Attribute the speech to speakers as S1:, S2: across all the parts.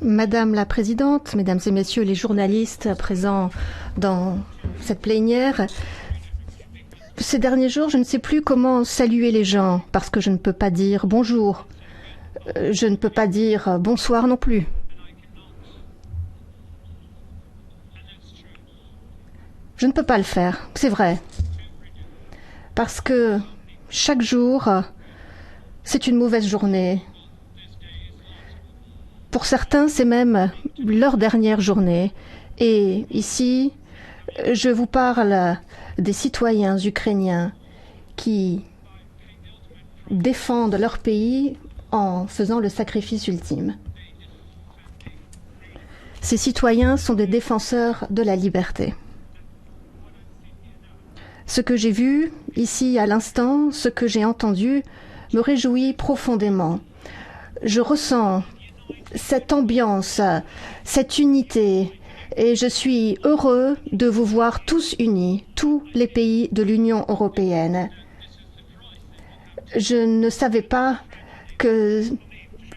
S1: Madame la Présidente, Mesdames et Messieurs les journalistes présents dans cette plénière, ces derniers jours, je ne sais plus comment saluer les gens parce que je ne peux pas dire bonjour, je ne peux pas dire bonsoir non plus. Je ne peux pas le faire, c'est vrai, parce que chaque jour, c'est une mauvaise journée. Pour certains, c'est même leur dernière journée. Et ici, je vous parle des citoyens ukrainiens qui défendent leur pays en faisant le sacrifice ultime. Ces citoyens sont des défenseurs de la liberté. Ce que j'ai vu ici à l'instant, ce que j'ai entendu, me réjouit profondément. Je ressens cette ambiance, cette unité, et je suis heureux de vous voir tous unis, tous les pays de l'Union européenne. Je ne savais pas que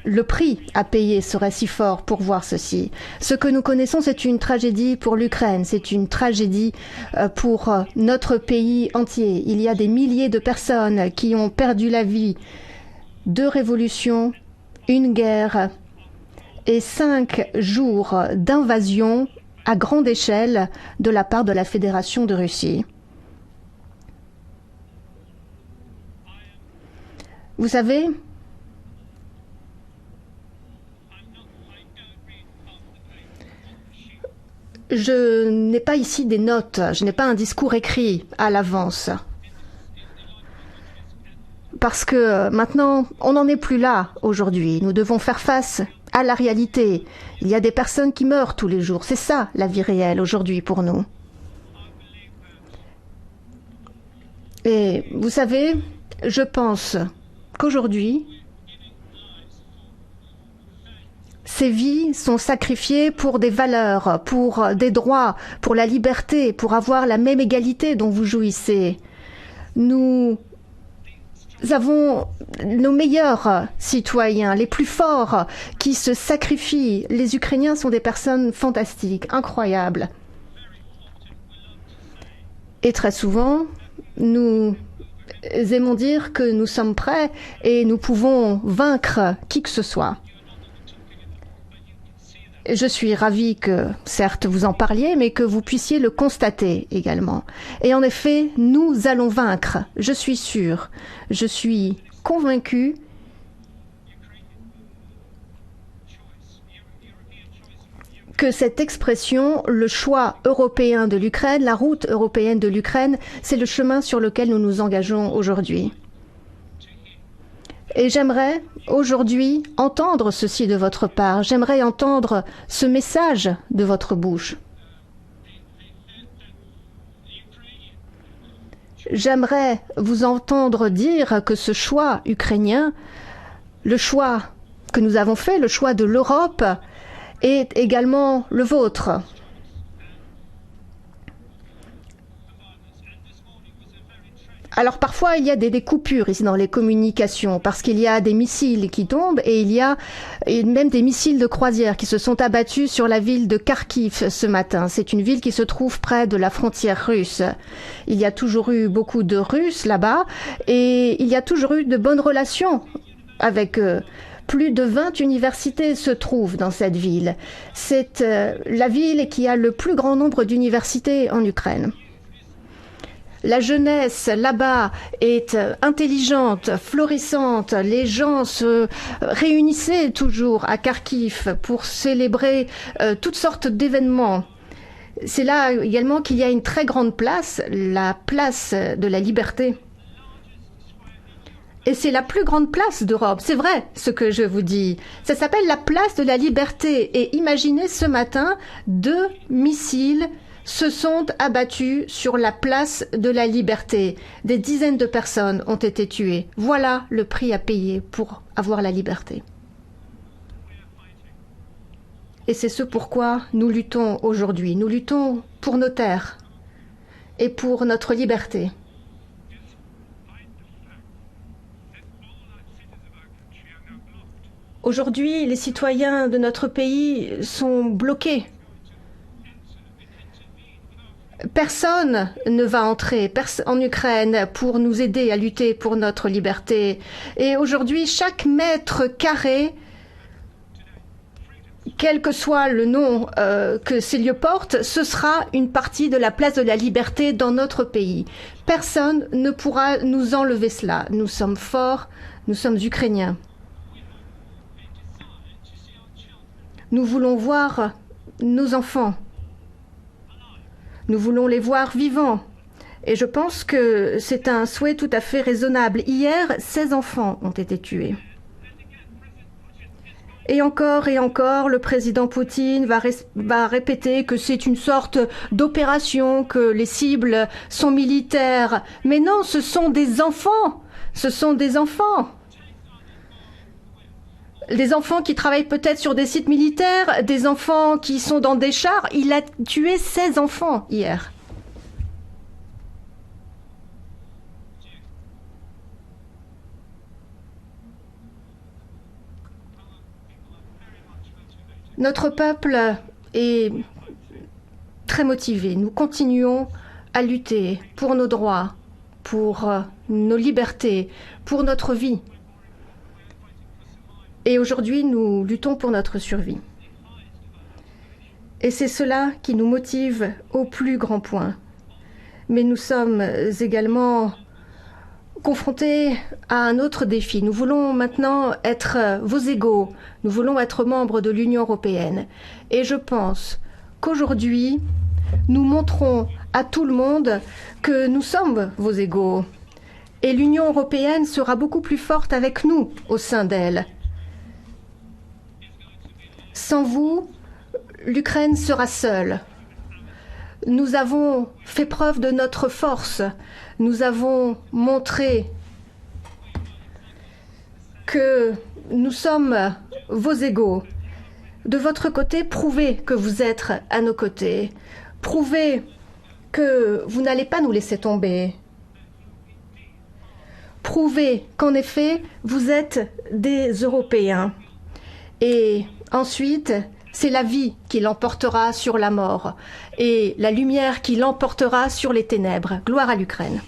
S1: le prix à payer serait si fort pour voir ceci. Ce que nous connaissons, c'est une tragédie pour l'Ukraine, c'est une tragédie pour notre pays entier. Il y a des milliers de personnes qui ont perdu la vie, 2 révolutions, une guerre et 5 jours d'invasion à grande échelle de la part de la Fédération de Russie. Vous savez, je n'ai pas ici des notes, je n'ai pas un discours écrit à l'avance. Parce que maintenant, on n'en est plus là aujourd'hui. Nous devons faire face à la réalité. Il y a des personnes qui meurent tous les jours. C'est ça la vie réelle aujourd'hui pour nous. Et vous savez, je pense qu'aujourd'hui, ces vies sont sacrifiées pour des valeurs, pour des droits, pour la liberté, pour avoir la même égalité dont vous jouissez. Nous avons nos meilleurs citoyens, les plus forts, qui se sacrifient. Les Ukrainiens sont des personnes fantastiques, incroyables. Et très souvent, nous aimons dire que nous sommes prêts et nous pouvons vaincre qui que ce soit. Je suis ravie que, certes, vous en parliez, mais que vous puissiez le constater également. Et en effet, nous allons vaincre, je suis sûre. Je suis convaincue que cette expression, le choix européen de l'Ukraine, la route européenne de l'Ukraine, c'est le chemin sur lequel nous nous engageons aujourd'hui. Et j'aimerais aujourd'hui entendre ceci de votre part. J'aimerais entendre ce message de votre bouche. J'aimerais vous entendre dire que ce choix ukrainien, le choix que nous avons fait, le choix de l'Europe, est également le vôtre. Alors parfois il y a des coupures ici dans les communications parce qu'il y a des missiles qui tombent et il y a même des missiles de croisière qui se sont abattus sur la ville de Kharkiv ce matin. C'est une ville qui se trouve près de la frontière russe. Il y a toujours eu beaucoup de Russes là-bas et il y a toujours eu de bonnes relations avec eux. Plus de 20 universités se trouvent dans cette ville. C'est la ville qui a le plus grand nombre d'universités en Ukraine. La jeunesse là-bas est intelligente, florissante. Les gens se réunissaient toujours à Kharkiv pour célébrer toutes sortes d'événements. C'est là également qu'il y a une très grande place, la place de la liberté. Et c'est la plus grande place d'Europe. C'est vrai ce que je vous dis. Ça s'appelle la place de la liberté. Et imaginez ce matin 2 missiles se sont abattus sur la place de la liberté. Des dizaines de personnes ont été tuées. Voilà le prix à payer pour avoir la liberté. Et c'est ce pourquoi nous luttons aujourd'hui. Nous luttons pour nos terres et pour notre liberté. Aujourd'hui, les citoyens de notre pays sont bloqués. Personne ne va entrer en Ukraine pour nous aider à lutter pour notre liberté. Et aujourd'hui, chaque mètre carré, quel que soit le nom que ces lieux portent, ce sera une partie de la place de la liberté dans notre pays. Personne ne pourra nous enlever cela. Nous sommes forts, nous sommes Ukrainiens. Nous voulons voir nos enfants. Nous voulons les voir vivants. Et je pense que c'est un souhait tout à fait raisonnable. Hier, 16 enfants ont été tués. Et encore, le président Poutine va répéter que c'est une sorte d'opération, que les cibles sont militaires. Mais non, ce sont des enfants. Ce sont des enfants. Des enfants qui travaillent peut-être sur des sites militaires, des enfants qui sont dans des chars. Il a tué 16 enfants hier. Notre peuple est très motivé. Nous continuons à lutter pour nos droits, pour nos libertés, pour notre vie. Et aujourd'hui, nous luttons pour notre survie. Et c'est cela qui nous motive au plus grand point. Mais nous sommes également confrontés à un autre défi. Nous voulons maintenant être vos égaux. Nous voulons être membres de l'Union européenne. Et je pense qu'aujourd'hui, nous montrons à tout le monde que nous sommes vos égaux. Et l'Union européenne sera beaucoup plus forte avec nous au sein d'elle. Sans vous, l'Ukraine sera seule. Nous avons fait preuve de notre force. Nous avons montré que nous sommes vos égaux. De votre côté, prouvez que vous êtes à nos côtés. Prouvez que vous n'allez pas nous laisser tomber. Prouvez qu'en effet, vous êtes des Européens. Et ensuite, c'est la vie qui l'emportera sur la mort et la lumière qui l'emportera sur les ténèbres. Gloire à l'Ukraine.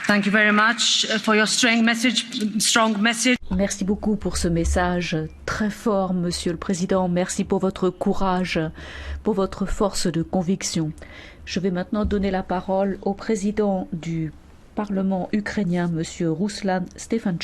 S2: Thank you very much for your strong message.
S3: Merci beaucoup pour ce message très fort, Monsieur le Président. Merci pour votre courage, pour votre force de conviction. Je vais maintenant donner la parole au président du Parlement ukrainien, Monsieur Ruslan Stefanchuk.